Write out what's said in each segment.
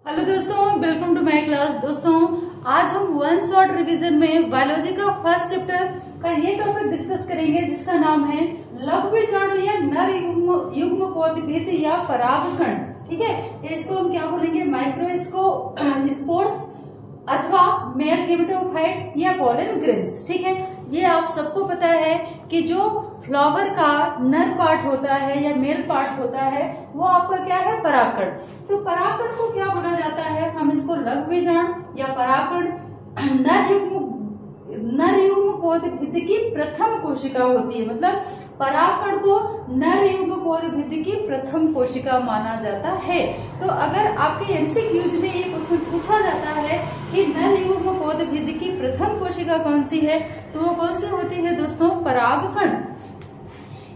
Hello दोस्तों, welcome to my class. दोस्तों, आज हम वन शॉट रिवीजन में बायोलॉजी का फर्स्ट चैप्टर का ये टॉपिक डिस्कस करेंगे जिसका नाम है लघु बीजाणु या नर युग्म कोटिभिद या परागकण। ठीक है, इसको हम क्या बोलेंगे? माइक्रोस्पोर्स अथवा मेल गेमेटोफाइट या पोलन ग्रेन्स। ठीक है, ये आप सबको पता है कि जो फ्लावर का नर पार्ट होता है या मेल पार्ट होता है वो आपका क्या है? परागकण। तो परागकण को क्या बोला जाता है? हम इसको लघु बीजाणु या परागकण नर युग्म कोटिभिद की प्रथम कोशिका होती है। मतलब परागकण को नर युग्म कोटिभिद की प्रथम कोशिका माना जाता है। तो अगर आपके एमसीक्यूज में ये क्वेश्चन पूछा जाता है कि नर युग्म कोटिभिद की प्रथम कोशिका कौन सी है, तो वो कौन सी होती है दोस्तों? परागकण।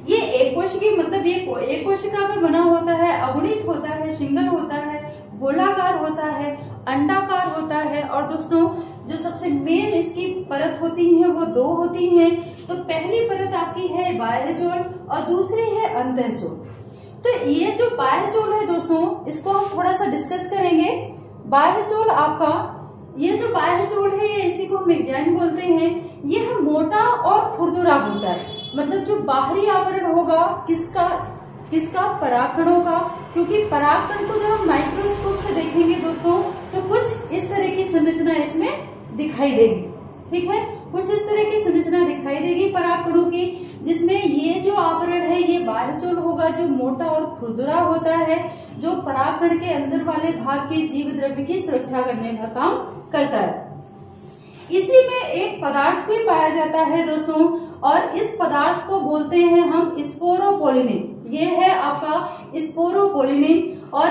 ये एक कोशिकी मतलब ये एक कोशिका में बना होता है, अगुणित होता है, सिंगल होता है, गोलाकार होता है, अंडाकार होता है। और दोस्तों, जो सबसे मेन इसकी परत होती है वो दो होती हैं। तो पहली परत आपकी है बाह्यचोल और दूसरी है अंतःचोल। तो ये जो बाह्यचोल है दोस्तों, इसको हम थोड़ा सा डिस्कस करेंगे। बाह्यचोल आपका, ये जो बाह्यचोल है ये इसी को हम मेग्जाइन बोलते हैं। यह मोटा और खुरदुरा होता है। मतलब जो बाहरी आवरण होगा किसका? परागकणों का। क्योंकि परागकण को जब हम माइक्रोस्कोप से देखेंगे दोस्तों तो कुछ इस तरह की संरचना इसमें दिखाई देगी। ठीक है, कुछ इस तरह की संरचना दिखाई देगी परागकणों की, जिसमें ये जो आवरण है ये बाह्यचोल होगा जो मोटा और खुरदुरा होता है, जो परागकण के अंदर वाले भाग की जीव द्रव्य की सुरक्षा करने का काम करता है। इसी में एक पदार्थ भी पाया जाता है दोस्तों, और इस पदार्थ को बोलते हैं हम स्पोरोपोलिनिन। ये है आपका स्पोरोपोलिनिन। और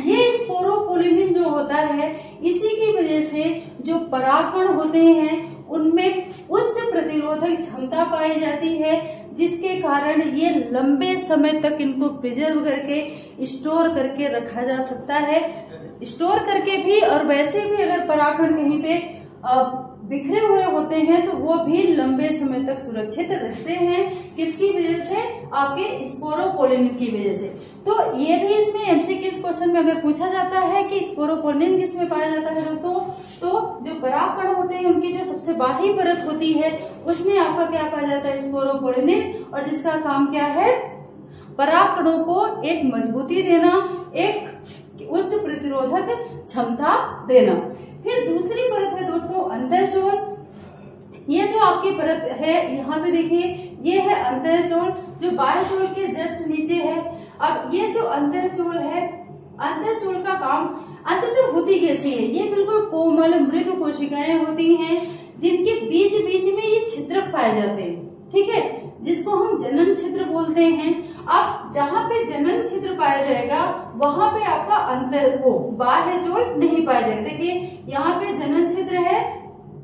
ये स्पोरोपोलिनिन जो होता है, इसी की वजह से जो परागकण होते हैं उनमें उच्च प्रतिरोधक क्षमता पाई जाती है, जिसके कारण ये लंबे समय तक इनको प्रिजर्व करके स्टोर करके रखा जा सकता है। स्टोर करके भी, और वैसे भी अगर परागकण कहीं पे बिखरे हुए होते हैं तो वो भी लंबे समय तक सुरक्षित रहते हैं। किसकी वजह से? आपके स्पोरोपोलिनिन की वजह से। तो ये भी इसमें एमसीक्यू क्वेश्चन में अगर पूछा जाता है कि स्पोरोपोलिनिन किसमें पाया जाता है दोस्तों, तो जो परागकण होते हैं उनकी जो सबसे बाहरी परत होती है उसमें आपका क्या पाया जाता है? स्पोरोपोलिनिन। और जिसका काम क्या है? परागकणों को एक मजबूती देना, एक उच्च प्रतिरोधक क्षमता देना। फिर दूसरी परत है दोस्तों अंतःचोल। ये जो आपकी परत है यहाँ पे देखिए, ये है अंतःचोल जो बाह्यचोल के जस्ट नीचे है। अब ये जो अंतःचोल है, अंतःचोल का काम, अंतःचोल होती कैसी है? ये बिल्कुल कोमल मृदु कोशिकाएं होती हैं जिनके बीच बीच में ये छिद्रक पाए जाते हैं। ठीक है, जिसको हम जनन छिद्र बोलते हैं। अब जहाँ पे जनन छिद्र पाया जाएगा वहां पे आपका बाह्यचोल नहीं पाया जाएगा। देखिए यहाँ पे जनन छिद्र है,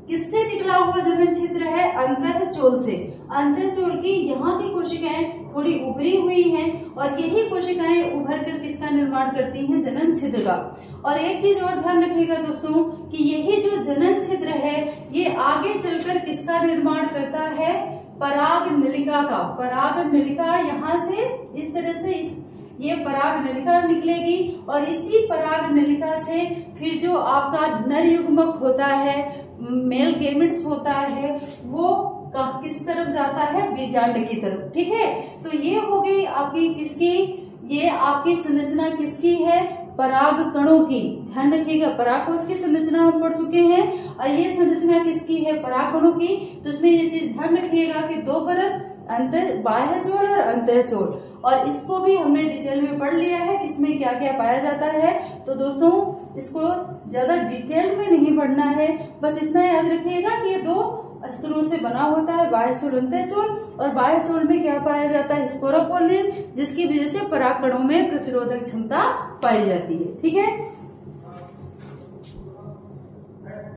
किससे निकला हुआ जनन छिद्र है? अंतःचोल से। अंतःचोल की यहाँ की कोशिकाएं थोड़ी उभरी हुई हैं और यही कोशिकाएं उभर कर किसका निर्माण करती हैं? जनन छिद्र का। और एक चीज और ध्यान रखिएगा दोस्तों कि यही जो जनन छिद्र है ये आगे चलकर किसका निर्माण करता है? पराग नलिका का। पराग नलिका यहाँ से इस तरह से ये पराग नलिका निकलेगी और इसी पराग नलिका से फिर जो आपका नर युग्मक होता है, मेल गेमेट्स होता है, वो किस तरफ जाता है? बीजांड की तरफ। ठीक है, तो ये हो गई आपकी किसकी? ये आपकी संरचना किसकी है? परागकणों की। ध्यान रखिएगा, परागकोश की संरचना हम पढ़ चुके हैं और ये संरचना किसकी है? परागकणों की। तो इसमें ये चीज ध्यान रखिएगा कि दो परत, बाह्यचोल और अंतःचोल, और इसको भी हमने डिटेल में पढ़ लिया है किसमें क्या क्या पाया जाता है। तो दोस्तों इसको ज्यादा डिटेल में नहीं पढ़ना है, बस इतना याद रखिएगा कि ये दो स्तरों से बना होता है, बाह्यचोल अंतःचोल। और बाह्यचोल में क्या पाया जाता है? स्पोरोपोलिन, जिसकी वजह से परागकणों में प्रतिरोधक क्षमता पाई जाती है। ठीक है।